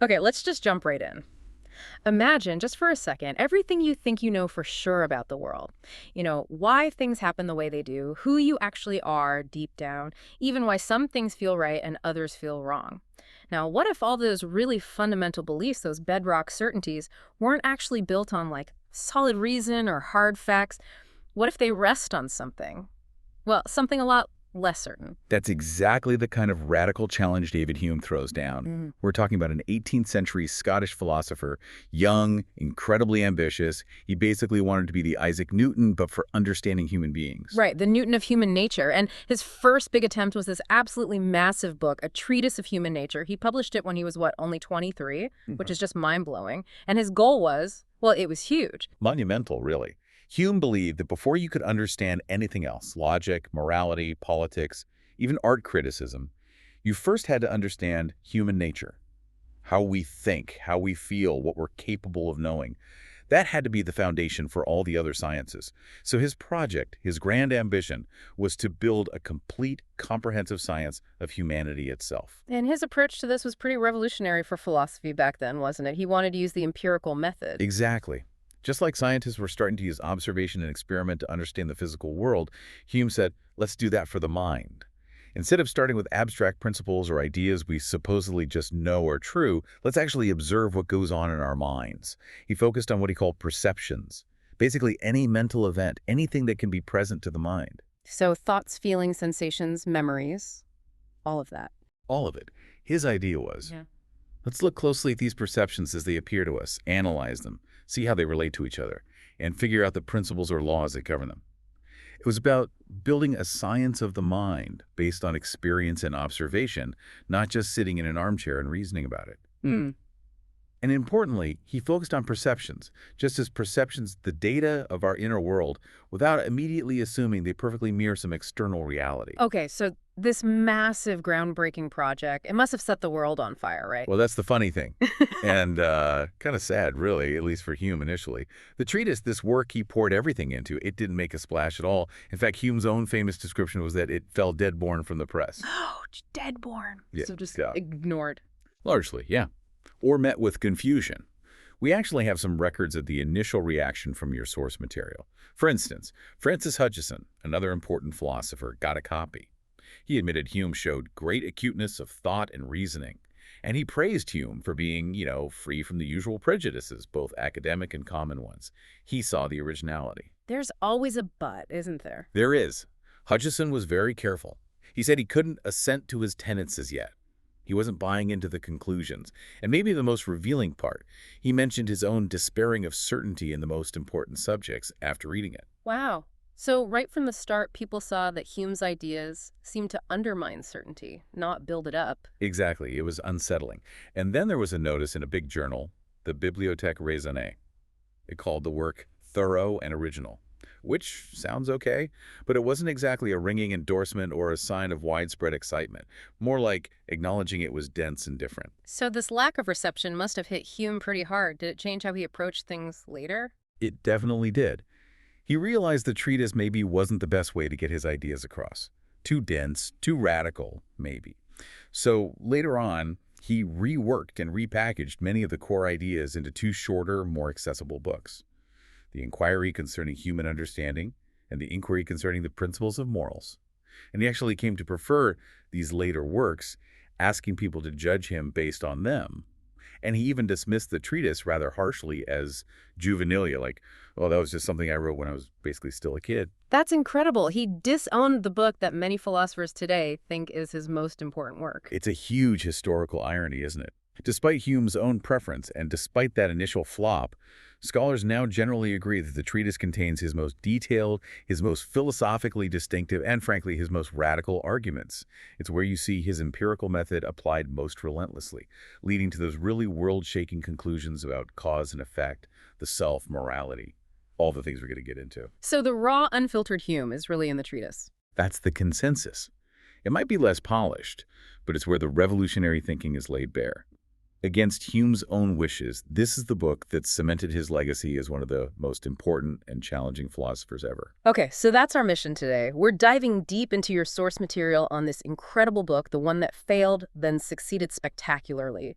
Okay, let's just jump right in. Imagine, just for a second, everything you think you know for sure about the world. Why things happen the way they do, who you actually are deep down, even why some things feel right and others feel wrong. Now, what if all those really fundamental beliefs, those bedrock certainties, weren't actually built on, like, solid reason or hard facts? What if they rest on something? Well, something a lot less certain. That's exactly the kind of radical challenge David Hume throws down. Mm. We're talking about an 18th century Scottish philosopher, young, incredibly ambitious. He basically wanted to be the Isaac Newton, but for understanding human beings. Right, the Newton of human nature. And his first big attempt was this absolutely massive book, a treatise of human nature. He published it when he was, only 23, which is just mind-blowing. And his goal was, well, it was huge. Monumental, really. Hume believed that before you could understand anything else, logic, morality, politics, even art criticism, you first had to understand human nature, how we think, how we feel, what we're capable of knowing. That had to be the foundation for all the other sciences. So his project, his grand ambition, was to build a complete, comprehensive science of humanity itself. And his approach to this was pretty revolutionary for philosophy back then, wasn't it? He wanted to use the empirical method. Exactly. Just like scientists were starting to use observation and experiment to understand the physical world, Hume said, let's do that for the mind. Instead of starting with abstract principles or ideas we supposedly just know are true, let's actually observe what goes on in our minds. He focused on what he called perceptions, basically any mental event, anything that can be present to the mind. So thoughts, feelings, sensations, memories, all of that. All of it. His idea was, Yeah. let's look closely at these perceptions as they appear to us, analyze them, see how they relate to each other, and figure out the principles or laws that govern them. It was about building a science of the mind based on experience and observation, not just sitting in an armchair and reasoning about it. Hmm. And importantly, he focused on perceptions, just as perceptions, the data of our inner world, without immediately assuming they perfectly mirror some external reality. Okay, so this massive groundbreaking project, it must have set the world on fire, right? Well, that's the funny thing, and kind of sad, really, at least for Hume initially. The treatise, this work he poured everything into, it didn't make a splash at all. In fact, Hume's own famous description was that it fell dead-born from the press. Oh, dead-born. Yeah, So just yeah. ignored. Largely, yeah. Or met with confusion. We actually have some records of the initial reaction from your source material. For instance, Francis Hutcheson, another important philosopher, got a copy. He admitted Hume showed great acuteness of thought and reasoning, and he praised Hume for being, free from the usual prejudices, both academic and common ones. He saw the originality. There's always a but, isn't there? There is. Hutcheson was very careful. He said he couldn't assent to his tenets as yet. He wasn't buying into the conclusions. And maybe the most revealing part, he mentioned his own despairing of certainty in the most important subjects after reading it. Wow. So right from the start, people saw that Hume's ideas seemed to undermine certainty, not build it up. Exactly. It was unsettling. And then there was a notice in a big journal, the Bibliothèque Raisonnée. It called the work thorough and original, which sounds okay, but it wasn't exactly a ringing endorsement or a sign of widespread excitement, more like acknowledging it was dense and different. So this lack of reception must have hit Hume pretty hard. Did it change how he approached things later? It definitely did. He realized the treatise maybe wasn't the best way to get his ideas across. Too dense, too radical, maybe. So later on, he reworked and repackaged many of the core ideas into two shorter, more accessible books. The Enquiry concerning human understanding and the Enquiry concerning the principles of morals. And he actually came to prefer these later works, asking people to judge him based on them. And he even dismissed the treatise rather harshly as juvenile, like, oh, that was just something I wrote when I was basically still a kid. That's incredible. He disowned the book that many philosophers today think is his most important work. It's a huge historical irony, isn't it? Despite Hume's own preference, and despite that initial flop, scholars now generally agree that the treatise contains his most detailed, his most philosophically distinctive, and frankly, his most radical arguments. It's where you see his empirical method applied most relentlessly, leading to those really world-shaking conclusions about cause and effect, the self, morality, all the things we're going to get into. So the raw, unfiltered Hume is really in the treatise. That's the consensus. It might be less polished, but it's where the revolutionary thinking is laid bare. Against Hume's own wishes, this is the book that cemented his legacy as one of the most important and challenging philosophers ever. Okay, so that's our mission today. We're diving deep into your source material on this incredible book, the one that failed, then succeeded spectacularly.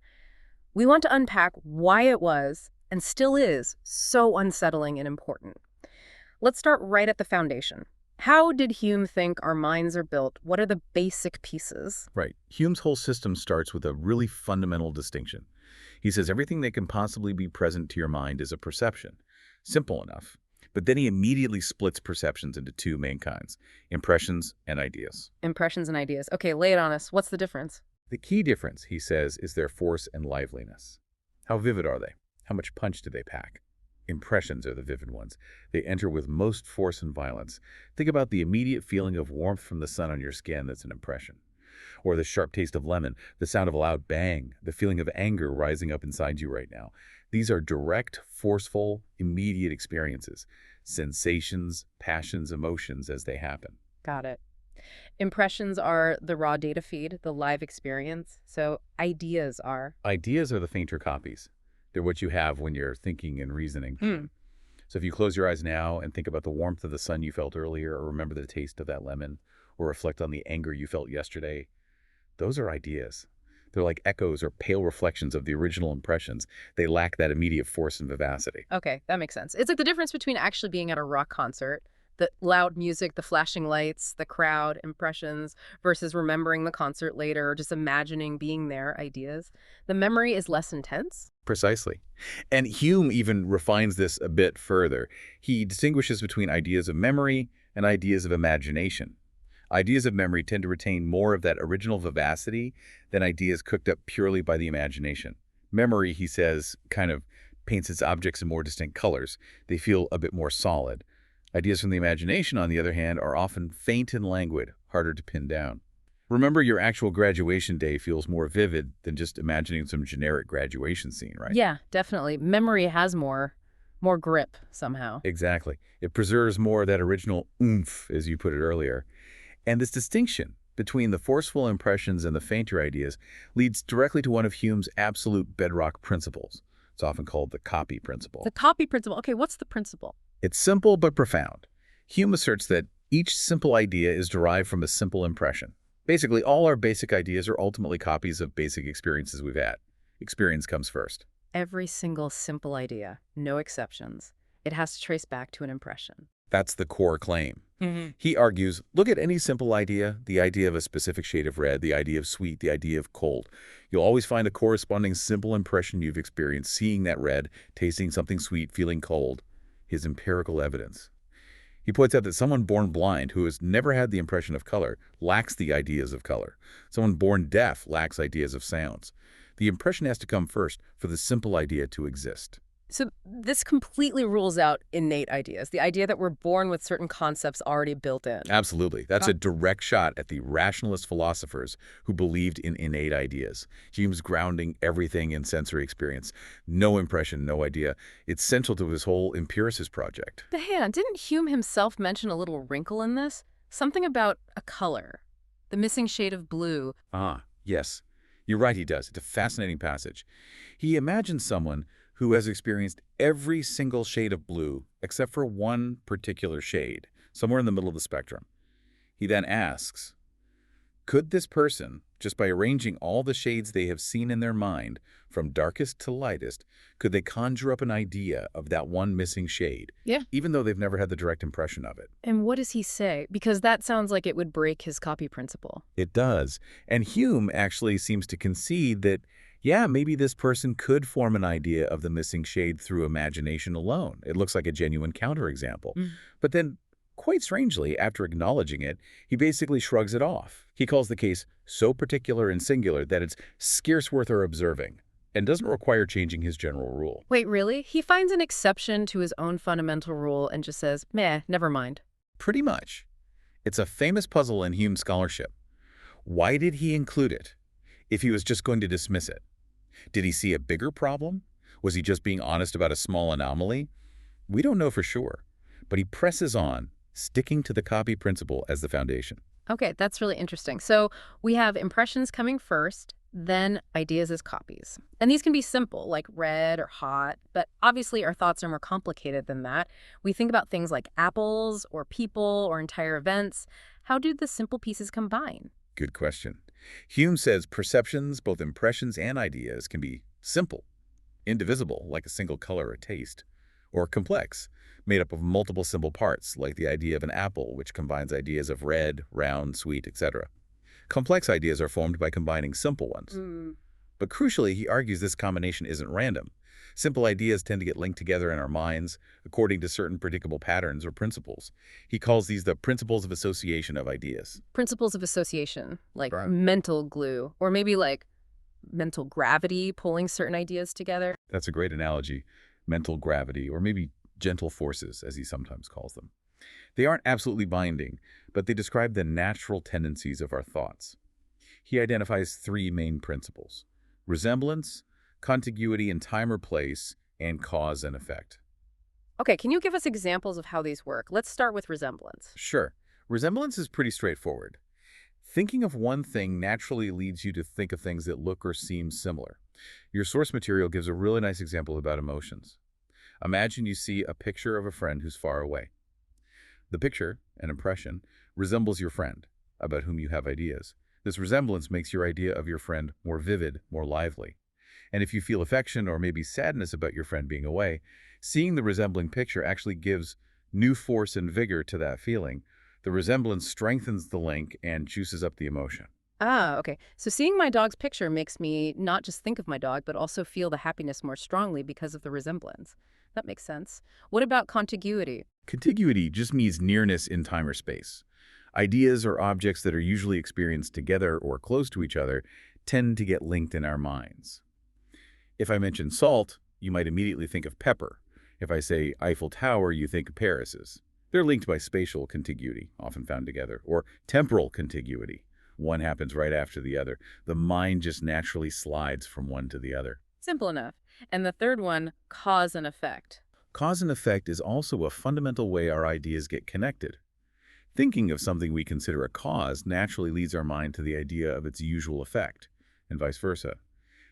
We want to unpack why it was, and still is, so unsettling and important. Let's start right at the foundation. How did Hume think our minds are built? What are the basic pieces? Right. Hume's whole system starts with a really fundamental distinction. He says everything that can possibly be present to your mind is a perception. Simple enough. But then he immediately splits perceptions into two main kinds, impressions and ideas. Impressions and ideas. Okay, lay it on us. What's the difference? The key difference, he says, is their force and liveliness. How vivid are they? How much punch do they pack? Impressions are the vivid ones. They enter with most force and violence. Think about the immediate feeling of warmth from the sun on your skin. That's an impression. Or the sharp taste of lemon, the sound of a loud bang, the feeling of anger rising up inside you right now. These are direct, forceful, immediate experiences, sensations, passions, emotions as they happen. Got it. Impressions are the raw data feed, the live experience. So ideas are. Ideas are the fainter copies. They're what you have when you're thinking and reasoning. Hmm. So if you close your eyes now and think about the warmth of the sun you felt earlier, or remember the taste of that lemon, or reflect on the anger you felt yesterday, those are ideas. They're like echoes or pale reflections of the original impressions. They lack that immediate force and vivacity. Okay, that makes sense. It's like the difference between actually being at a rock concert, the loud music, the flashing lights, the crowd, impressions, versus remembering the concert later or just imagining being there, ideas. The memory is less intense. Precisely. And Hume even refines this a bit further. He distinguishes between ideas of memory and ideas of imagination. Ideas of memory tend to retain more of that original vivacity than ideas cooked up purely by the imagination. Memory, he says, kind of paints its objects in more distinct colors. They feel a bit more solid. Ideas from the imagination, on the other hand, are often faint and languid, harder to pin down. Remember, your actual graduation day feels more vivid than just imagining some generic graduation scene, right? Yeah, definitely. Memory has more grip somehow. Exactly. It preserves more of that original oomph, as you put it earlier. And this distinction between the forceful impressions and the fainter ideas leads directly to one of Hume's absolute bedrock principles. It's often called the copy principle. The copy principle. Okay, what's the principle? It's simple but profound. Hume asserts that each simple idea is derived from a simple impression. Basically, all our basic ideas are ultimately copies of basic experiences we've had. Experience comes first. Every single simple idea, no exceptions. It has to trace back to an impression. That's the core claim. Mm-hmm. He argues, look at any simple idea, the idea of a specific shade of red, the idea of sweet, the idea of cold. You'll always find a corresponding simple impression you've experienced seeing that red, tasting something sweet, feeling cold. His empirical evidence. He points out that someone born blind who has never had the impression of color lacks the ideas of color. Someone born deaf lacks ideas of sounds. The impression has to come first for the simple idea to exist. So this completely rules out innate ideas, the idea that we're born with certain concepts already built in. Absolutely. That's a direct shot at the rationalist philosophers who believed in innate ideas. Hume's grounding everything in sensory experience. No impression, no idea. It's central to his whole empiricist project. But hang on, didn't Hume himself mention a little wrinkle in this? Something about a color, the missing shade of blue. Ah, yes. You're right, he does. It's a fascinating passage. He imagines someone who has experienced every single shade of blue except for one particular shade, somewhere in the middle of the spectrum. He then asks, could this person, just by arranging all the shades they have seen in their mind, from darkest to lightest, could they conjure up an idea of that one missing shade, Yeah. even though they've never had the direct impression of it? And what does he say? Because that sounds like it would break his copy principle. It does. And Hume actually seems to concede that yeah, maybe this person could form an idea of the missing shade through imagination alone. It looks like a genuine counterexample. But then, quite strangely, after acknowledging it, he basically shrugs it off. He calls the case so particular and singular that it's scarce worth our observing and doesn't require changing his general rule. Wait, really? He finds an exception to his own fundamental rule and just says, meh, never mind. Pretty much. It's a famous puzzle in Hume's scholarship. Why did he include it if he was just going to dismiss it? Did he see a bigger problem? Was he just being honest about a small anomaly? We don't know for sure, but he presses on, sticking to the copy principle as the foundation. Okay, that's really interesting. So we have impressions coming first, then ideas as copies. And these can be simple, like red or hot, but obviously our thoughts are more complicated than that. We think about things like apples or people or entire events. How do the simple pieces combine? Good question. Hume says perceptions, both impressions and ideas, can be simple, indivisible, like a single color or taste, or complex, made up of multiple simple parts, like the idea of an apple, which combines ideas of red, round, sweet, etc. Complex ideas are formed by combining simple ones. But crucially, he argues this combination isn't random. Simple ideas tend to get linked together in our minds according to certain predictable patterns or principles. He calls these the principles of association of ideas. Principles of association, like Right. mental glue, or maybe like mental gravity pulling certain ideas together. That's a great analogy. Mental gravity, or maybe gentle forces, as he sometimes calls them. They aren't absolutely binding, but they describe the natural tendencies of our thoughts. He identifies three main principles: resemblance, contiguity in time or place, and cause and effect. Okay, can you give us examples of how these work? Let's start with resemblance. Sure, resemblance is pretty straightforward. Thinking of one thing naturally leads you to think of things that look or seem similar. Your source material gives a really nice example about emotions. Imagine you see a picture of a friend who's far away. The picture, an impression, resembles your friend, about whom you have ideas. This resemblance makes your idea of your friend more vivid, more lively. And if you feel affection or maybe sadness about your friend being away, seeing the resembling picture actually gives new force and vigor to that feeling. The resemblance strengthens the link and juices up the emotion. Ah, okay. So seeing my dog's picture makes me not just think of my dog, but also feel the happiness more strongly because of the resemblance. That makes sense. What about contiguity? Contiguity just means nearness in time or space. Ideas or objects that are usually experienced together or close to each other tend to get linked in our minds. If I mention salt, you might immediately think of pepper. If I say Eiffel Tower, you think of Paris's. They're linked by spatial contiguity, often found together, or temporal contiguity. One happens right after the other. The mind just naturally slides from one to the other. Simple enough. And the third one, cause and effect. Cause and effect is also a fundamental way our ideas get connected. Thinking of something we consider a cause naturally leads our mind to the idea of its usual effect, and vice versa.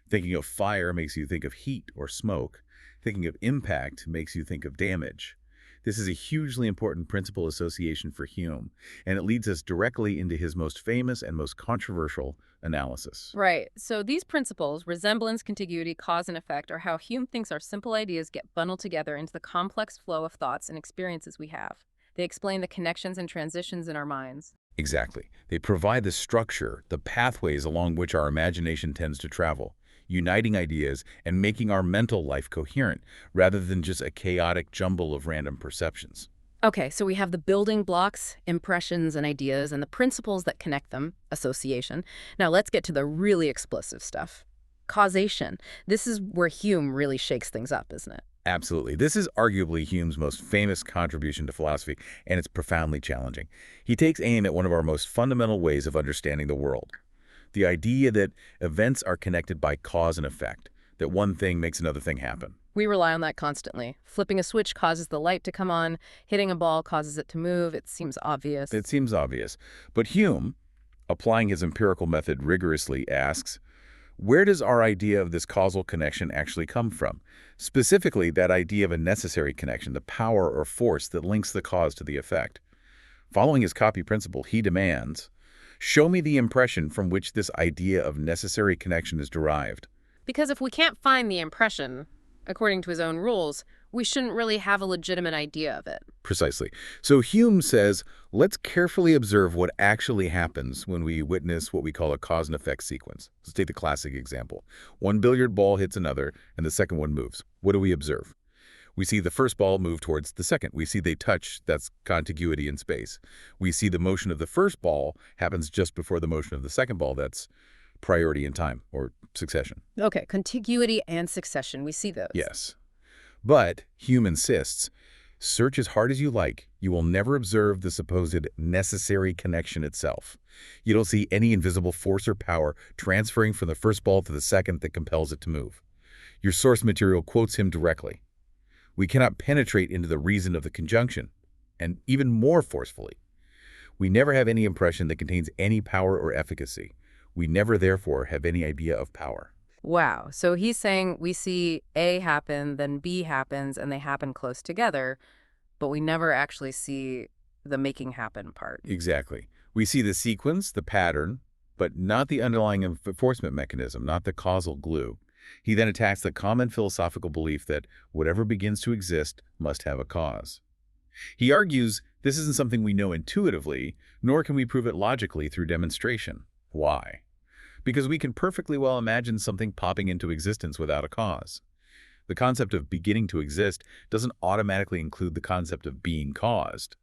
Thinking of fire makes you think of heat or smoke. Thinking of impact makes you think of damage. This is a hugely important principle association for Hume, and it leads us directly into his most famous and most controversial analysis. Right. So these principles, resemblance, contiguity, cause, and effect, are how Hume thinks our simple ideas get bundled together into the complex flow of thoughts and experiences we have. They explain the connections and transitions in our minds. Exactly. They provide the structure, the pathways along which our imagination tends to travel, uniting ideas and making our mental life coherent, rather than just a chaotic jumble of random perceptions. Okay, so we have the building blocks, impressions and ideas, and the principles that connect them, association. Now let's get to the really explosive stuff. Causation. This is where Hume really shakes things up, isn't it? Absolutely. This is arguably Hume's most famous contribution to philosophy, and it's profoundly challenging. He takes aim at one of our most fundamental ways of understanding the world. The idea that events are connected by cause and effect, that one thing makes another thing happen. We rely on that constantly. Flipping a switch causes the light to come on. Hitting a ball causes it to move. It seems obvious. It seems obvious. But Hume, applying his empirical method rigorously, asks, where does our idea of this causal connection actually come from? Specifically, that idea of a necessary connection, the power or force that links the cause to the effect. Following his copy principle, he demands, show me the impression from which this idea of necessary connection is derived. Because if we can't find the impression, according to his own rules, we shouldn't really have a legitimate idea of it. Precisely. So Hume says, let's carefully observe what actually happens when we witness what we call a cause and effect sequence. Let's take the classic example. One billiard ball hits another, and the second one moves. What do we observe? We see the first ball move towards the second. We see they touch. That's contiguity in space. We see the motion of the first ball happens just before the motion of the second ball. That's priority in time, or succession. Okay, contiguity and succession. We see those. Yes. But Hume insists, search as hard as you like, you will never observe the supposed necessary connection itself. You don't see any invisible force or power transferring from the first ball to the second that compels it to move. Your source material quotes him directly. We cannot penetrate into the reason of the conjunction, and even more forcefully, we never have any impression that contains any power or efficacy. We never, therefore, have any idea of power. Wow. So he's saying we see A happen, then B happens, and they happen close together, but we never actually see the making happen part. Exactly. We see the sequence, the pattern, but not the underlying enforcement mechanism, not the causal glue. He then attacks the common philosophical belief that whatever begins to exist must have a cause. He argues this isn't something we know intuitively, nor can we prove it logically through demonstration. Why? Because we can perfectly well imagine something popping into existence without a cause. The concept of beginning to exist doesn't automatically include the concept of being caused.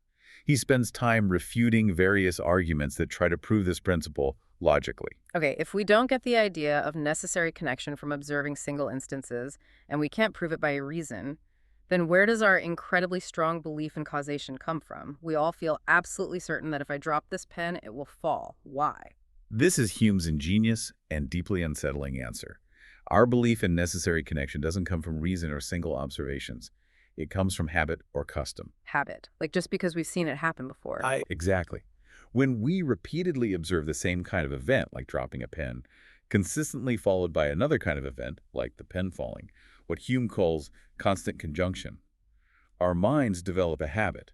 He spends time refuting various arguments that try to prove this principle logically. Okay, if we don't get the idea of necessary connection from observing single instances, and we can't prove it by reason, then where does our incredibly strong belief in causation come from? We all feel absolutely certain that if I drop this pen, it will fall. Why? This is Hume's ingenious and deeply unsettling answer. Our belief in necessary connection doesn't come from reason or single observations. It comes from habit or custom. Habit. Like just because we've seen it happen before. Exactly. When we repeatedly observe the same kind of event, like dropping a pen, consistently followed by another kind of event, like the pen falling, what Hume calls constant conjunction, our minds develop a habit.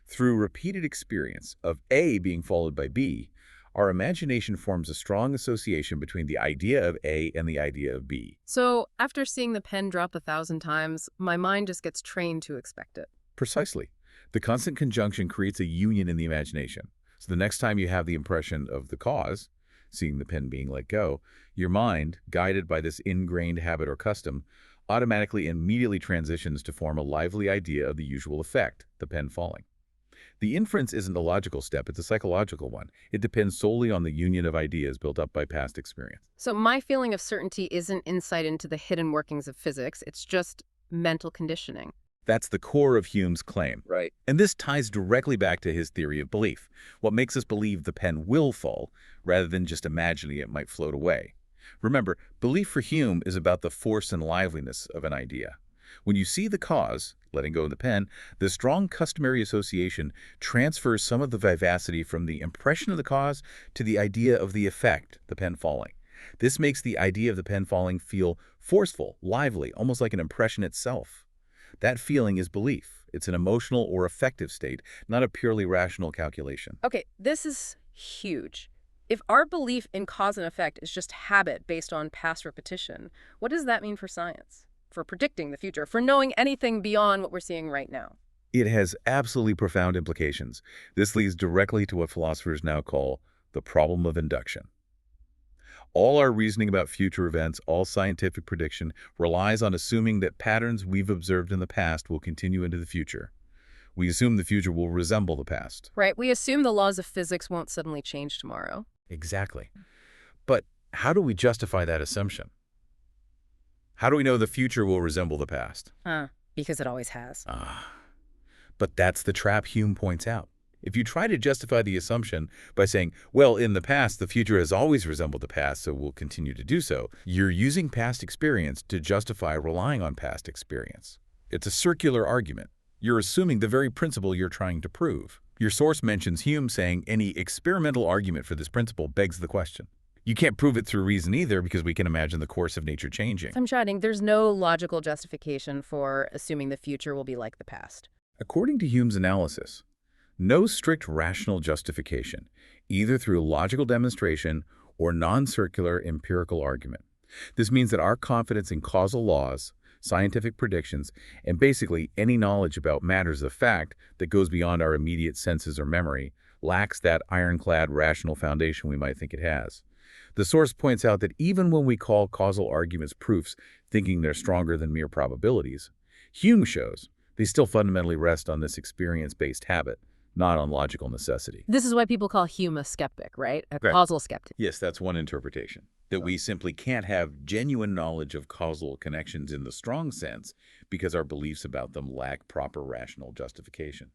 Through repeated experience of A being followed by B, our imagination forms a strong association between the idea of A and the idea of B. So after seeing the pen drop 1,000 times, my mind just gets trained to expect it. Precisely. The constant conjunction creates a union in the imagination. So the next time you have the impression of the cause, seeing the pen being let go, your mind, guided by this ingrained habit or custom, automatically immediately transitions to form a lively idea of the usual effect, the pen falling. The inference isn't a logical step, it's a psychological one. It depends solely on the union of ideas built up by past experience. So my feeling of certainty isn't insight into the hidden workings of physics, it's just mental conditioning. That's the core of Hume's claim. Right. And this ties directly back to his theory of belief, what makes us believe the pen will fall, rather than just imagining it might float away. Remember, belief for Hume is about the force and liveliness of an idea. When you see the cause, letting go of the pen, the strong customary association transfers some of the vivacity from the impression of the cause to the idea of the effect, the pen falling. This makes the idea of the pen falling feel forceful, lively, almost like an impression itself. That feeling is belief. It's an emotional or affective state, not a purely rational calculation. Okay, this is huge. If our belief in cause and effect is just habit based on past repetition, what does that mean for science? For predicting the future, for knowing anything beyond what we're seeing right now? It has absolutely profound implications. This leads directly to what philosophers now call the problem of induction. All our reasoning about future events, all scientific prediction, relies on assuming that patterns we've observed in the past will continue into the future. We assume the future will resemble the past. Right, we assume the laws of physics won't suddenly change tomorrow. Exactly. But how do we justify that assumption? How do we know the future will resemble the past? Because it always has. But that's the trap Hume points out. If you try to justify the assumption by saying, well, in the past, the future has always resembled the past, so we'll continue to do so, you're using past experience to justify relying on past experience. It's a circular argument. You're assuming the very principle you're trying to prove. Your source mentions Hume saying any experimental argument for this principle begs the question. You can't prove it through reason either because we can imagine the course of nature changing. I'm chatting. There's no logical justification for assuming the future will be like the past. According to Hume's analysis, no strict rational justification, either through logical demonstration or non-circular empirical argument. This means that our confidence in causal laws, scientific predictions, and basically any knowledge about matters of fact that goes beyond our immediate senses or memory lacks that ironclad rational foundation we might think it has. The source points out that even when we call causal arguments proofs, thinking they're stronger than mere probabilities, Hume shows they still fundamentally rest on this experience-based habit, not on logical necessity. This is why people call Hume a skeptic, right? A Correct. causal skeptic. Yes, that's one interpretation. That we simply can't have genuine knowledge of causal connections in the strong sense because our beliefs about them lack proper rational justification.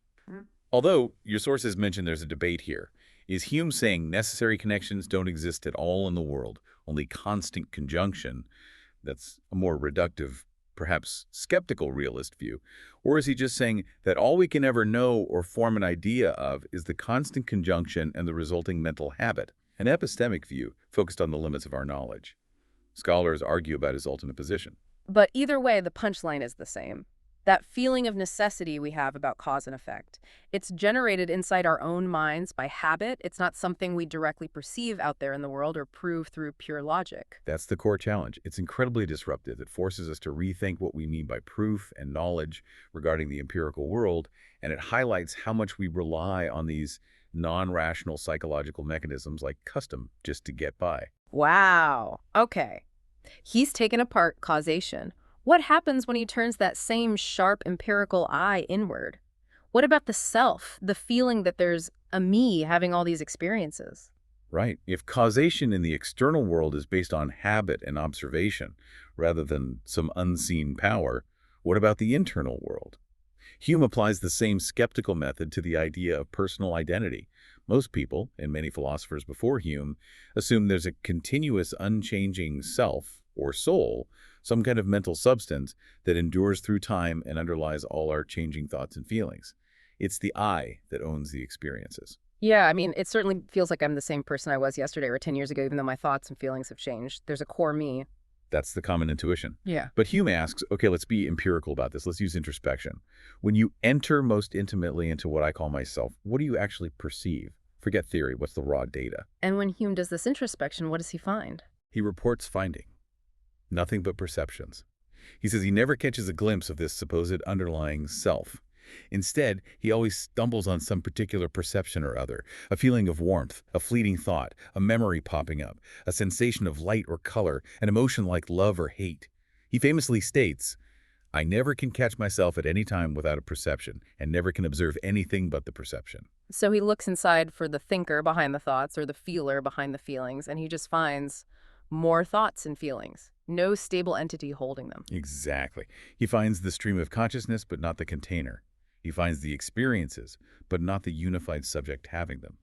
Although, your sources mention there's a debate here. Is Hume saying necessary connections don't exist at all in the world, only constant conjunction? That's a more reductive, perhaps skeptical realist view. Or is he just saying that all we can ever know or form an idea of is the constant conjunction and the resulting mental habit, an epistemic view focused on the limits of our knowledge? Scholars argue about his ultimate position. But either way, the punchline is the same. That feeling of necessity we have about cause and effect. It's generated inside our own minds by habit. It's not something we directly perceive out there in the world or prove through pure logic. That's the core challenge. It's incredibly disruptive. It forces us to rethink what we mean by proof and knowledge regarding the empirical world, and it highlights how much we rely on these non-rational psychological mechanisms like custom just to get by. Wow. Okay. He's taken apart causation. What happens when he turns that same sharp empirical eye inward? What about the self, the feeling that there's a me having all these experiences? Right. If causation in the external world is based on habit and observation rather than some unseen power, what about the internal world? Hume applies the same skeptical method to the idea of personal identity. Most people, and many philosophers before Hume, assume there's a continuous, unchanging self, or soul, some kind of mental substance that endures through time and underlies all our changing thoughts and feelings. It's the I that owns the experiences. Yeah, I mean, it certainly feels like I'm the same person I was yesterday or 10 years ago, even though my thoughts and feelings have changed. There's a core me. That's the common intuition. Yeah. But Hume asks, okay, let's be empirical about this. Let's use introspection. When you enter most intimately into what I call myself, what do you actually perceive? Forget theory. What's the raw data? And when Hume does this introspection, what does he find? He reports finding nothing but perceptions. He says he never catches a glimpse of this supposed underlying self. Instead, he always stumbles on some particular perception or other, a feeling of warmth, a fleeting thought, a memory popping up, a sensation of light or color, an emotion like love or hate. He famously states, I never can catch myself at any time without a perception, and never can observe anything but the perception. So he looks inside for the thinker behind the thoughts or the feeler behind the feelings, and he just finds more thoughts and feelings. No stable entity holding them. Exactly. He finds the stream of consciousness, but not the container. He finds the experiences, but not the unified subject having them.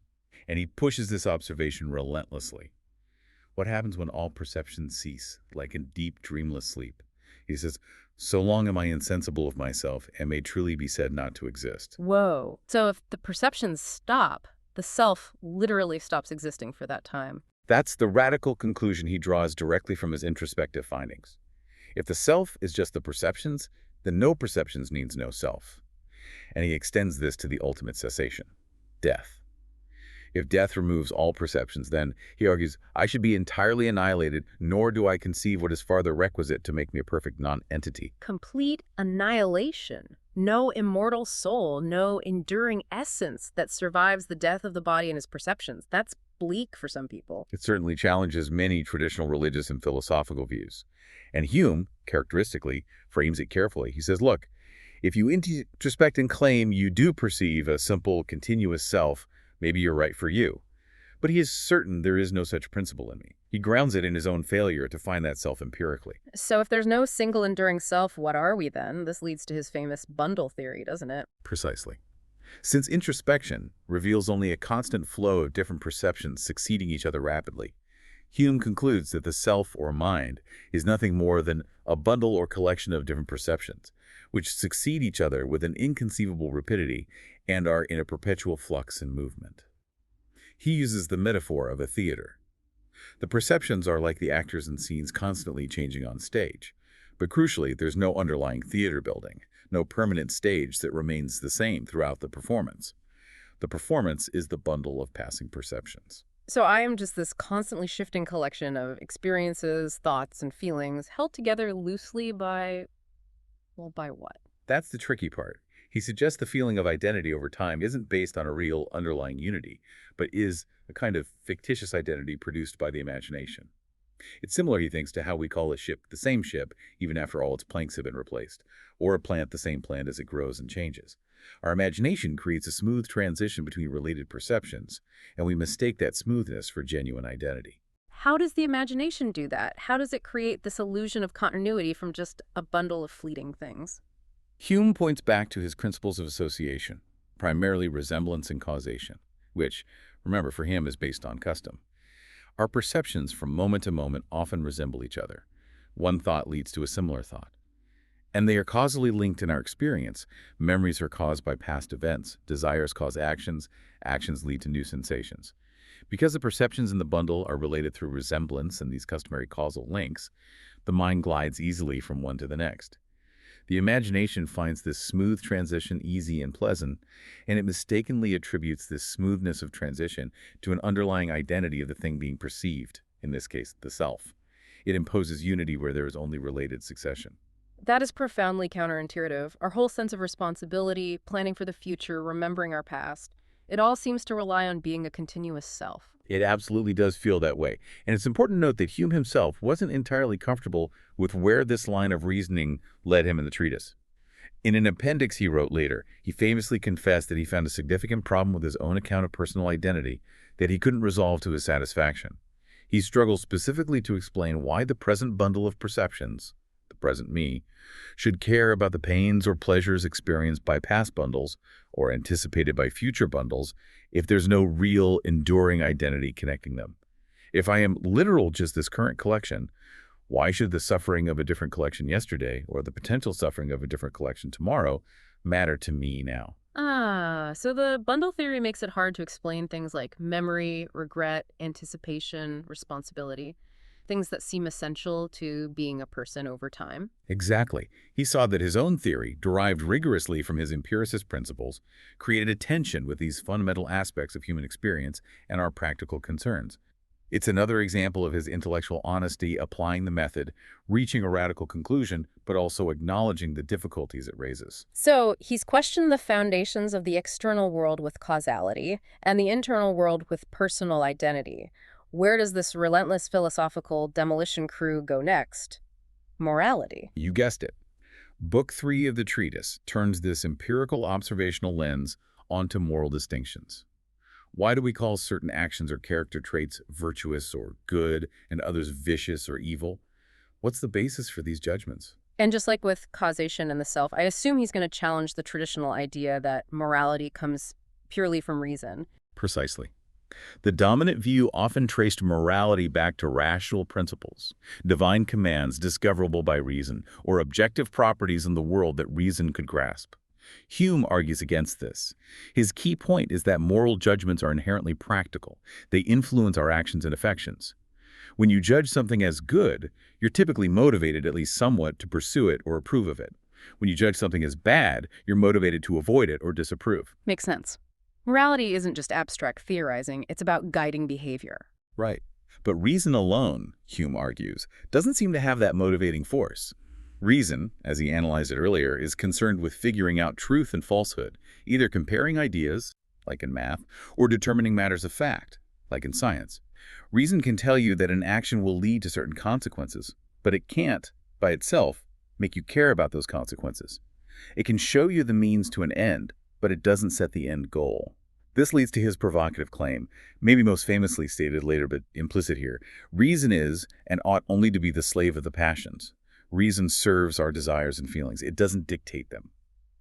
And he pushes this observation relentlessly. What happens when all perceptions cease, like in deep, dreamless sleep? He says, so long am I insensible of myself, and may truly be said not to exist. Whoa. So if the perceptions stop, the self literally stops existing for that time. That's the radical conclusion he draws directly from his introspective findings. If the self is just the perceptions, then no perceptions means no self. And he extends this to the ultimate cessation, death. If death removes all perceptions, then, he argues, I should be entirely annihilated, nor do I conceive what is farther requisite to make me a perfect non-entity. Complete annihilation. No immortal soul, no enduring essence that survives the death of the body and his perceptions. That's bleak for some people. It certainly challenges many traditional religious and philosophical views. And Hume, characteristically, frames it carefully. He says, look, if you introspect and claim you do perceive a simple, continuous self, maybe you're right for you. But he is certain there is no such principle in me. He grounds it in his own failure to find that self empirically. So if there's no single enduring self, what are we then? This leads to his famous bundle theory, doesn't it? Precisely. Since introspection reveals only a constant flow of different perceptions succeeding each other rapidly, Hume concludes that the self or mind is nothing more than a bundle or collection of different perceptions, which succeed each other with an inconceivable rapidity and are in a perpetual flux and movement. He uses the metaphor of a theater. The perceptions are like the actors and scenes constantly changing on stage, but crucially, there's no underlying theater building, no permanent stage that remains the same throughout the performance. The performance is the bundle of passing perceptions. So I am just this constantly shifting collection of experiences, thoughts, and feelings held together loosely by, well, by what? That's the tricky part. He suggests the feeling of identity over time isn't based on a real underlying unity, but is a kind of fictitious identity produced by the imagination. It's similar, he thinks, to how we call a ship the same ship even after all its planks have been replaced, or a plant the same plant as it grows and changes. Our imagination creates a smooth transition between related perceptions, and we mistake that smoothness for genuine identity. How does the imagination do that? How does it create this illusion of continuity from just a bundle of fleeting things? Hume points back to his principles of association, primarily resemblance and causation, which, remember, for him is based on custom. Our perceptions from moment to moment often resemble each other. One thought leads to a similar thought. And they are causally linked in our experience. Memories are caused by past events. Desires cause actions. Actions lead to new sensations. Because the perceptions in the bundle are related through resemblance and these customary causal links, the mind glides easily from one to the next. The imagination finds this smooth transition easy and pleasant, and it mistakenly attributes this smoothness of transition to an underlying identity of the thing being perceived, in this case, the self. It imposes unity where there is only related succession. That is profoundly counterintuitive. Our whole sense of responsibility, planning for the future, remembering our past, it all seems to rely on being a continuous self. It absolutely does feel that way. And it's important to note that Hume himself wasn't entirely comfortable with where this line of reasoning led him in the treatise. In an appendix he wrote later, he famously confessed that he found a significant problem with his own account of personal identity that he couldn't resolve to his satisfaction. He struggled specifically to explain why the present bundle of perceptions, the present me, should care about the pains or pleasures experienced by past bundles or anticipated by future bundles if there's no real, enduring identity connecting them. If I am literal just this current collection, why should the suffering of a different collection yesterday or the potential suffering of a different collection tomorrow matter to me now? So the bundle theory makes it hard to explain things like memory, regret, anticipation, responsibility, things that seem essential to being a person over time. Exactly. He saw that his own theory, derived rigorously from his empiricist principles, created a tension with these fundamental aspects of human experience and our practical concerns. It's another example of his intellectual honesty applying the method, reaching a radical conclusion, but also acknowledging the difficulties it raises. So he's questioned the foundations of the external world with causality and the internal world with personal identity. Where does this relentless philosophical demolition crew go next? Morality. You guessed it. Book 3 of the treatise turns this empirical observational lens onto moral distinctions. Why do we call certain actions or character traits virtuous or good and others vicious or evil? What's the basis for these judgments? And just like with causation and the self, I assume he's going to challenge the traditional idea that morality comes purely from reason. Precisely. The dominant view often traced morality back to rational principles, divine commands discoverable by reason, or objective properties in the world that reason could grasp. Hume argues against this. His key point is that moral judgments are inherently practical. They influence our actions and affections. When you judge something as good, you're typically motivated at least somewhat to pursue it or approve of it. When you judge something as bad, you're motivated to avoid it or disapprove. Makes sense. Morality isn't just abstract theorizing, it's about guiding behavior. Right. But reason alone, Hume argues, doesn't seem to have that motivating force. Reason, as he analyzed it earlier, is concerned with figuring out truth and falsehood, either comparing ideas, like in math, or determining matters of fact, like in science. Reason can tell you that an action will lead to certain consequences, but it can't, by itself, make you care about those consequences. It can show you the means to an end, but it doesn't set the end goal. This leads to his provocative claim, maybe most famously stated later but implicit here. Reason is and ought only to be the slave of the passions. Reason serves our desires and feelings. It doesn't dictate them.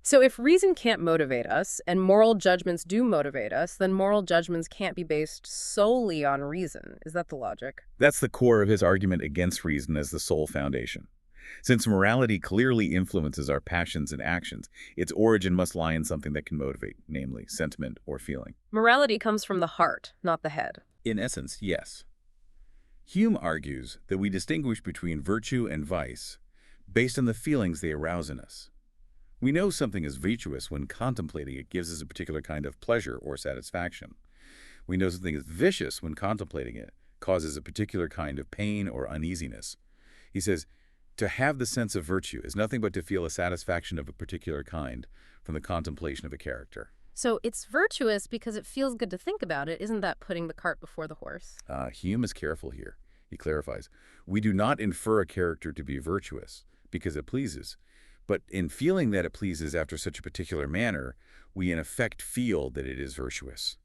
So if reason can't motivate us, and moral judgments do motivate us, then moral judgments can't be based solely on reason. Is that the logic? That's the core of his argument against reason as the sole foundation. Since morality clearly influences our passions and actions, its origin must lie in something that can motivate, namely sentiment or feeling. Morality comes from the heart, not the head. In essence, yes. Hume argues that we distinguish between virtue and vice based on the feelings they arouse in us. We know something is virtuous when contemplating it gives us a particular kind of pleasure or satisfaction. We know something is vicious when contemplating it causes a particular kind of pain or uneasiness. He says, to have the sense of virtue is nothing but to feel a satisfaction of a particular kind from the contemplation of a character. So it's virtuous because it feels good to think about it. Isn't that putting the cart before the horse? Hume is careful here. He clarifies, we do not infer a character to be virtuous because it pleases, but in feeling that it pleases after such a particular manner, we in effect feel that it is virtuous.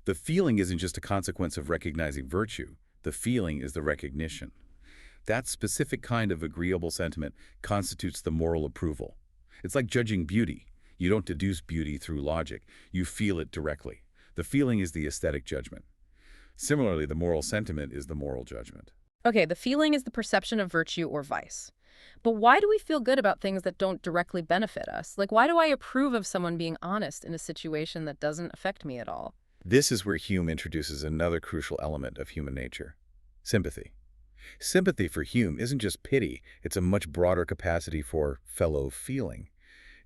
The feeling isn't just a consequence of recognizing virtue. The feeling is the recognition. That specific kind of agreeable sentiment constitutes the moral approval. It's like judging beauty. You don't deduce beauty through logic. You feel it directly. The feeling is the aesthetic judgment. Similarly, the moral sentiment is the moral judgment. Okay, the feeling is the perception of virtue or vice. But why do we feel good about things that don't directly benefit us? Like, why do I approve of someone being honest in a situation that doesn't affect me at all? This is where Hume introduces another crucial element of human nature, sympathy. Sympathy for Hume isn't just pity, it's a much broader capacity for fellow feeling.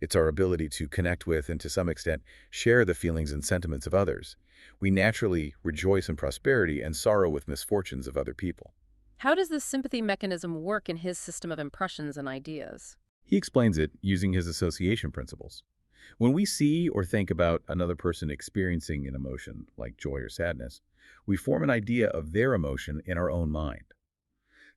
It's our ability to connect with and, to some extent, share the feelings and sentiments of others. We naturally rejoice in prosperity and sorrow with misfortunes of other people. How does this sympathy mechanism work in his system of impressions and ideas? He explains it using his association principles. When we see or think about another person experiencing an emotion, like joy or sadness, we form an idea of their emotion in our own mind.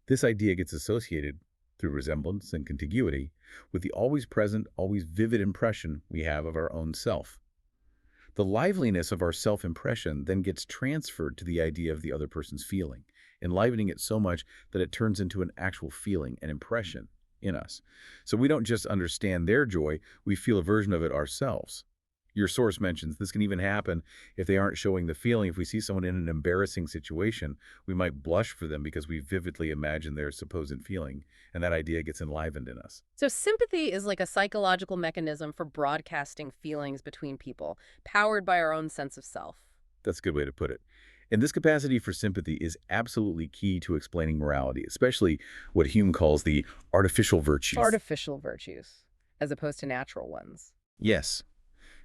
This idea gets associated, through resemblance and contiguity, with the always present, always vivid impression we have of our own self. The liveliness of our self-impression then gets transferred to the idea of the other person's feeling, enlivening it so much that it turns into an actual feeling, an impression in us. So we don't just understand their joy, we feel a version of it ourselves. Your source mentions this can even happen if they aren't showing the feeling. If we see someone in an embarrassing situation, we might blush for them because we vividly imagine their supposed feeling, and that idea gets enlivened in us. So sympathy is like a psychological mechanism for broadcasting feelings between people, powered by our own sense of self. That's a good way to put it. And this capacity for sympathy is absolutely key to explaining morality, especially what Hume calls the artificial virtues. Artificial virtues, as opposed to natural ones. Yes.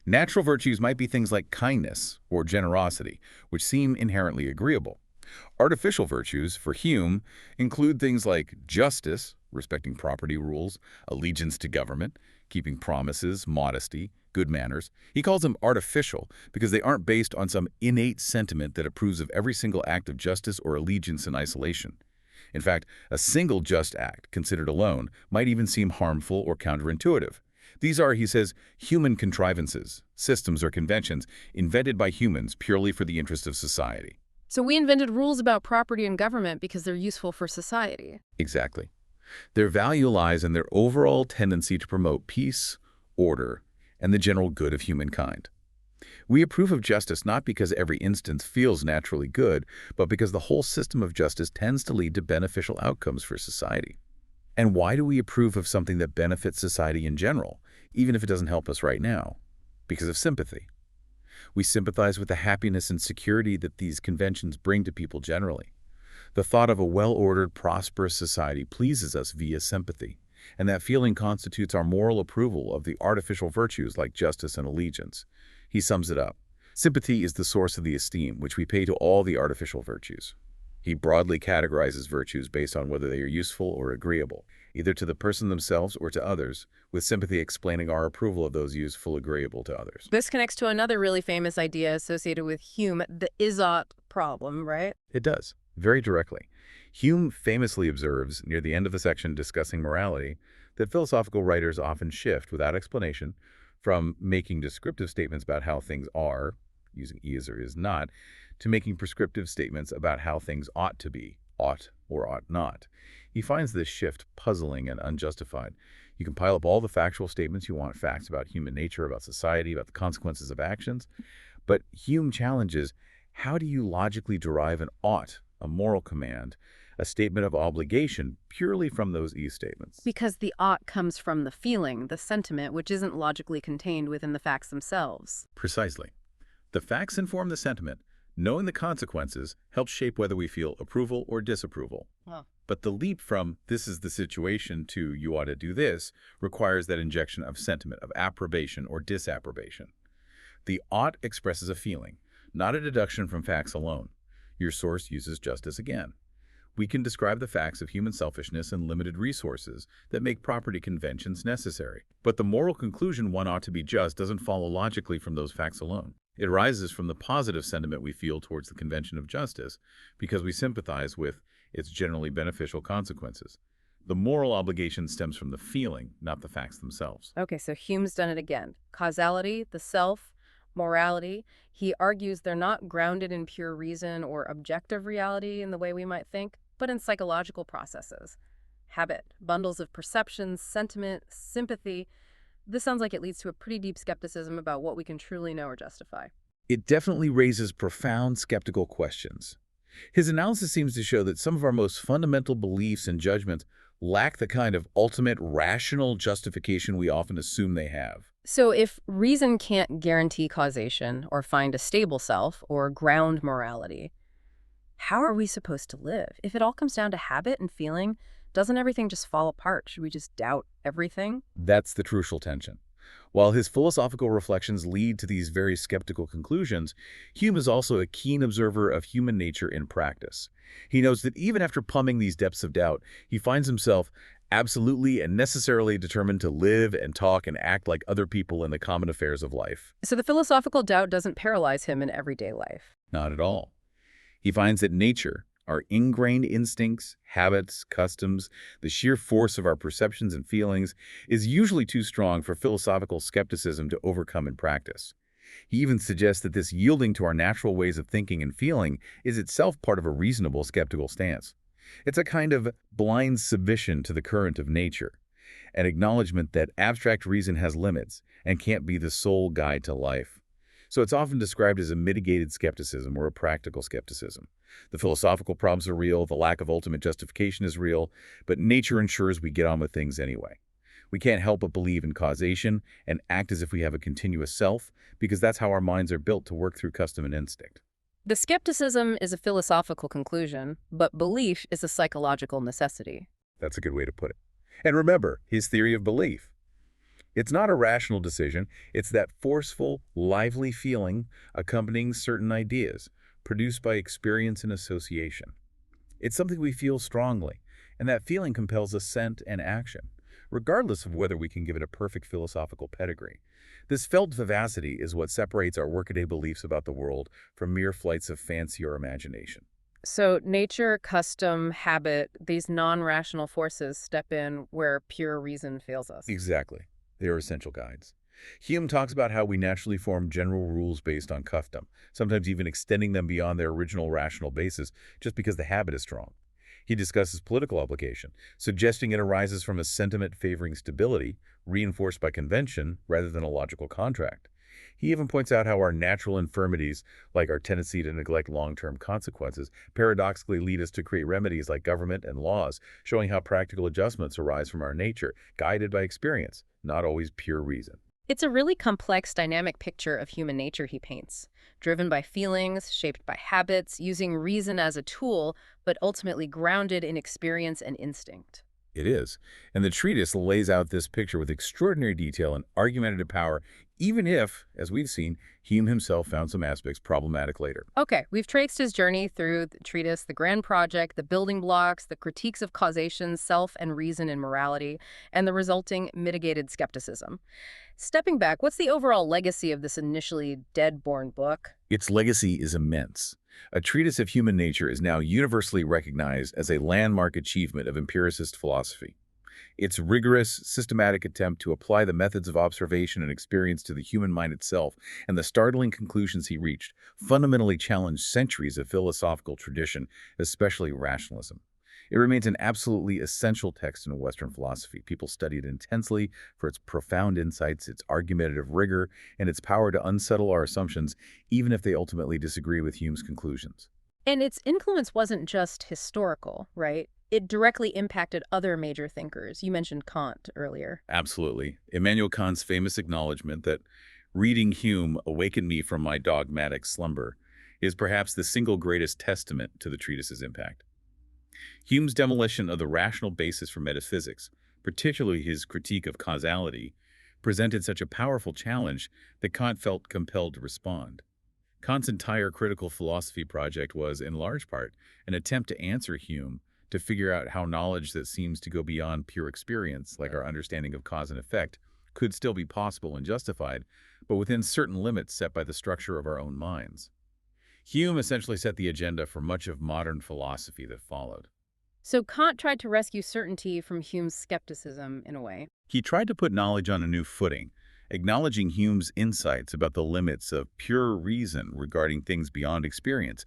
Natural virtues might be things like kindness or generosity, which seem inherently agreeable. Artificial virtues, for Hume, include things like justice, respecting property rules, allegiance to government, keeping promises, modesty, good manners. He calls them artificial because they aren't based on some innate sentiment that approves of every single act of justice or allegiance in isolation. In fact, a single just act, considered alone, might even seem harmful or counterintuitive. These are, he says, human contrivances, systems or conventions invented by humans purely for the interest of society. So we invented rules about property and government because they're useful for society. Exactly. Their value lies in their overall tendency to promote peace, order, and the general good of humankind. We approve of justice not because every instance feels naturally good, but because the whole system of justice tends to lead to beneficial outcomes for society. And why do we approve of something that benefits society in general, even if it doesn't help us right now? Because of sympathy. We sympathize with the happiness and security that these conventions bring to people generally. The thought of a well-ordered, prosperous society pleases us via sympathy, and that feeling constitutes our moral approval of the artificial virtues like justice and allegiance. He sums it up. Sympathy is the source of the esteem which we pay to all the artificial virtues. He broadly categorizes virtues based on whether they are useful or agreeable, either to the person themselves or to others, with sympathy explaining our approval of those useful, agreeable to others. This connects to another really famous idea associated with Hume, the is-ought problem, right? It does, very directly. Hume famously observes, near the end of the section discussing morality, that philosophical writers often shift, without explanation, from making descriptive statements about how things are, using is or is not, to making prescriptive statements about how things ought to be, ought or ought not. He finds this shift puzzling and unjustified. You can pile up all the factual statements you want, facts about human nature, about society, about the consequences of actions, but Hume challenges, how do you logically derive an ought, a moral command, a statement of obligation, purely from those is statements? Because the ought comes from the feeling, the sentiment, which isn't logically contained within the facts themselves. Precisely. The facts inform the sentiment. Knowing the consequences helps shape whether we feel approval or disapproval. Huh. But the leap from this is the situation to you ought to do this requires that injection of sentiment, of approbation or disapprobation. The ought expresses a feeling, not a deduction from facts alone. Your source uses justice again. We can describe the facts of human selfishness and limited resources that make property conventions necessary. But the moral conclusion one ought to be just doesn't follow logically from those facts alone. It arises from the positive sentiment we feel towards the convention of justice because we sympathize with its generally beneficial consequences. The moral obligation stems from the feeling, not the facts themselves. Okay, so Hume's done it again. Causality, the self, morality. He argues they're not grounded in pure reason or objective reality in the way we might think, but in psychological processes. Habit, bundles of perceptions, sentiment, sympathy. This sounds like it leads to a pretty deep skepticism about what we can truly know or justify. It definitely raises profound skeptical questions. His analysis seems to show that some of our most fundamental beliefs and judgments lack the kind of ultimate rational justification we often assume they have. So if reason can't guarantee causation or find a stable self or ground morality, How are we supposed to live? If it all comes down to habit and feeling, doesn't everything just fall apart? Should we just doubt everything? That's the crucial tension. While his philosophical reflections lead to these very skeptical conclusions, Hume is also a keen observer of human nature in practice. He knows that even after plumbing these depths of doubt, he finds himself absolutely and necessarily determined to live and talk and act like other people in the common affairs of life. So the philosophical doubt doesn't paralyze him in everyday life. Not at all. He finds that nature, our ingrained instincts, habits, customs, the sheer force of our perceptions and feelings, is usually too strong for philosophical skepticism to overcome in practice. He even suggests that this yielding to our natural ways of thinking and feeling is itself part of a reasonable skeptical stance. It's a kind of blind submission to the current of nature, an acknowledgement that abstract reason has limits and can't be the sole guide to life. So it's often described as a mitigated skepticism or a practical skepticism. The philosophical problems are real, the lack of ultimate justification is real, but nature ensures we get on with things anyway. We can't help but believe in causation and act as if we have a continuous self, because that's how our minds are built to work through custom and instinct. The skepticism is a philosophical conclusion, but belief is a psychological necessity. That's a good way to put it. And remember, his theory of belief. It's not a rational decision, it's that forceful, lively feeling accompanying certain ideas, produced by experience and association. It's something we feel strongly, and that feeling compels assent and action, regardless of whether we can give it a perfect philosophical pedigree. This felt vivacity is what separates our workaday beliefs about the world from mere flights of fancy or imagination. So nature, custom, habit, these non-rational forces step in where pure reason fails us. Exactly. They are essential guides. Hume talks about how we naturally form general rules based on custom, sometimes even extending them beyond their original rational basis just because the habit is strong. He discusses political obligation, suggesting it arises from a sentiment favoring stability, reinforced by convention rather than a logical contract. He even points out how our natural infirmities, like our tendency to neglect long-term consequences, paradoxically lead us to create remedies like government and laws, showing how practical adjustments arise from our nature, guided by experience, not always pure reason. It's a really complex, dynamic picture of human nature he paints, driven by feelings, shaped by habits, using reason as a tool, but ultimately grounded in experience and instinct. It is. And the treatise lays out this picture with extraordinary detail and argumentative power, even if, as we've seen, Hume himself found some aspects problematic later. Okay, we've traced his journey through the treatise, the grand project, the building blocks, the critiques of causation, self and reason and morality, and the resulting mitigated skepticism. Stepping back, what's the overall legacy of this initially dead-born book? Its legacy is immense. A treatise of human nature is now universally recognized as a landmark achievement of empiricist philosophy. Its rigorous, systematic attempt to apply the methods of observation and experience to the human mind itself and the startling conclusions he reached fundamentally challenged centuries of philosophical tradition, especially rationalism. It remains an absolutely essential text in Western philosophy. People study it intensely for its profound insights, its argumentative rigor, and its power to unsettle our assumptions, even if they ultimately disagree with Hume's conclusions. And its influence wasn't just historical, right? It directly impacted other major thinkers. You mentioned Kant earlier. Absolutely. Immanuel Kant's famous acknowledgement that reading Hume awakened me from my dogmatic slumber is perhaps the single greatest testament to the treatise's impact. Hume's demolition of the rational basis for metaphysics, particularly his critique of causality, presented such a powerful challenge that Kant felt compelled to respond. Kant's entire critical philosophy project was, in large part, an attempt to answer Hume, to figure out how knowledge that seems to go beyond pure experience, like our understanding of cause and effect, could still be possible and justified, but within certain limits set by the structure of our own minds. Hume essentially set the agenda for much of modern philosophy that followed. So Kant tried to rescue certainty from Hume's skepticism in a way. He tried to put knowledge on a new footing, acknowledging Hume's insights about the limits of pure reason regarding things beyond experience,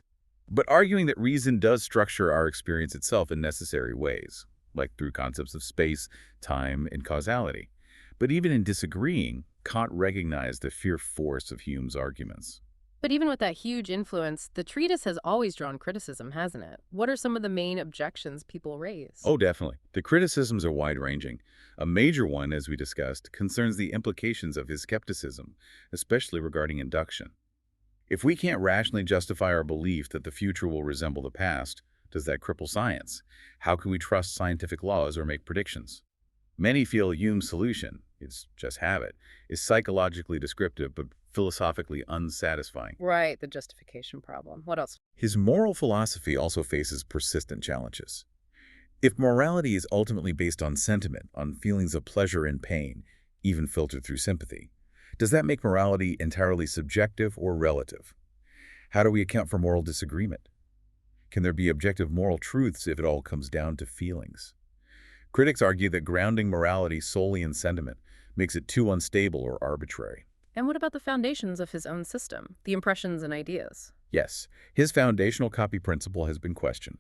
but arguing that reason does structure our experience itself in necessary ways, like through concepts of space, time, and causality. But even in disagreeing, Kant recognized the sheer force of Hume's arguments. But even with that huge influence, the treatise has always drawn criticism, hasn't it? What are some of the main objections people raise? Oh, definitely. The criticisms are wide-ranging. A major one, as we discussed, concerns the implications of his skepticism, especially regarding induction. If we can't rationally justify our belief that the future will resemble the past, does that cripple science? How can we trust scientific laws or make predictions? Many feel Hume's solution, it's just habit, is psychologically descriptive but philosophically unsatisfying. Right, the justification problem. What else? His moral philosophy also faces persistent challenges. If morality is ultimately based on sentiment, on feelings of pleasure and pain, even filtered through sympathy, does that make morality entirely subjective or relative? How do we account for moral disagreement? Can there be objective moral truths if it all comes down to feelings? Critics argue that grounding morality solely in sentiment makes it too unstable or arbitrary. And what about the foundations of his own system, the impressions and ideas? Yes, his foundational copy principle has been questioned.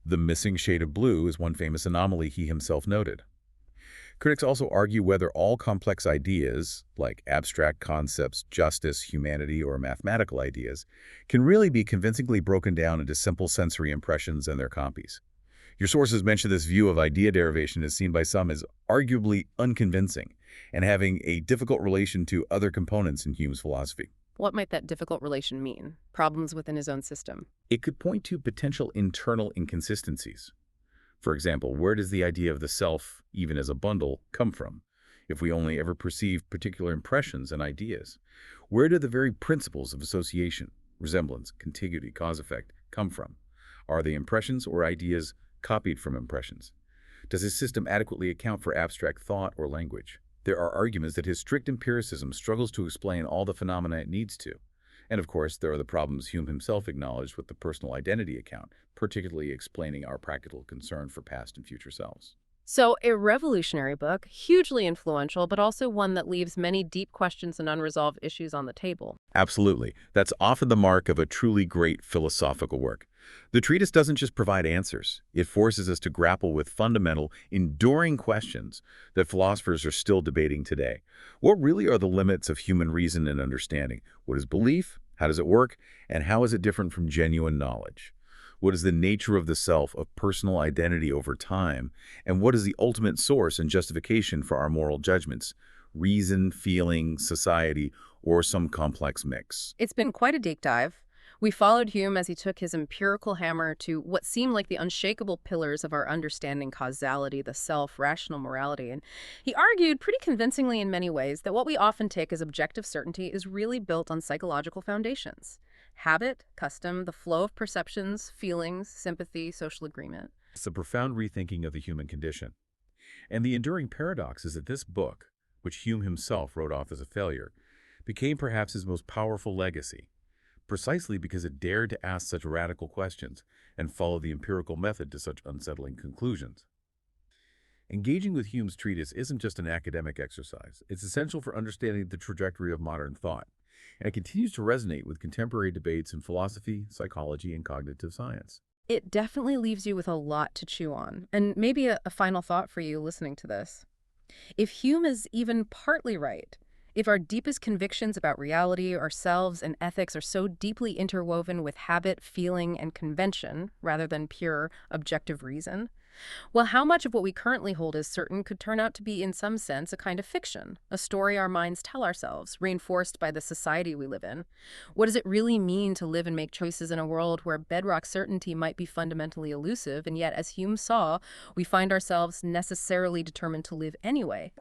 The missing shade of blue is one famous anomaly he himself noted. Critics also argue whether all complex ideas, like abstract concepts, justice, humanity, or mathematical ideas, can really be convincingly broken down into simple sensory impressions and their copies. Your sources mention this view of idea derivation is seen by some as arguably unconvincing and having a difficult relation to other components in Hume's philosophy. What might that difficult relation mean? Problems within his own system? It could point to potential internal inconsistencies. For example, where does the idea of the self, even as a bundle, come from, if we only ever perceive particular impressions and ideas? Where do the very principles of association, resemblance, contiguity, cause-effect come from? Are they impressions or ideas copied from impressions? Does his system adequately account for abstract thought or language? There are arguments that his strict empiricism struggles to explain all the phenomena it needs to. And of course, there are the problems Hume himself acknowledged with the personal identity account, particularly explaining our practical concern for past and future selves. So, a revolutionary book, hugely influential, but also one that leaves many deep questions and unresolved issues on the table. Absolutely. That's often the mark of a truly great philosophical work. The treatise doesn't just provide answers. It forces us to grapple with fundamental, enduring questions that philosophers are still debating today. What really are the limits of human reason and understanding? What is belief? How does it work? And how is it different from genuine knowledge? What is the nature of the self, of personal identity over time? And what is the ultimate source and justification for our moral judgments? Reason, feeling, society, or some complex mix? It's been quite a deep dive. We followed Hume as he took his empirical hammer to what seemed like the unshakable pillars of our understanding: causality, the self, rational morality. And he argued pretty convincingly in many ways that what we often take as objective certainty is really built on psychological foundations: habit, custom, the flow of perceptions, feelings, sympathy, social agreement. It's a profound rethinking of the human condition. And the enduring paradox is that this book, which Hume himself wrote off as a failure, became perhaps his most powerful legacy, precisely because it dared to ask such radical questions and follow the empirical method to such unsettling conclusions. Engaging with Hume's treatise isn't just an academic exercise. It's essential for understanding the trajectory of modern thought, and it continues to resonate with contemporary debates in philosophy, psychology, and cognitive science. It definitely leaves you with a lot to chew on. And maybe a final thought for you listening to this. If Hume is even partly right, if our deepest convictions about reality, ourselves, and ethics are so deeply interwoven with habit, feeling, and convention, rather than pure objective reason, well, how much of what we currently hold as certain could turn out to be, in some sense, a kind of fiction, a story our minds tell ourselves, reinforced by the society we live in? What does it really mean to live and make choices in a world where bedrock certainty might be fundamentally elusive, and yet, as Hume saw, we find ourselves necessarily determined to live anyway?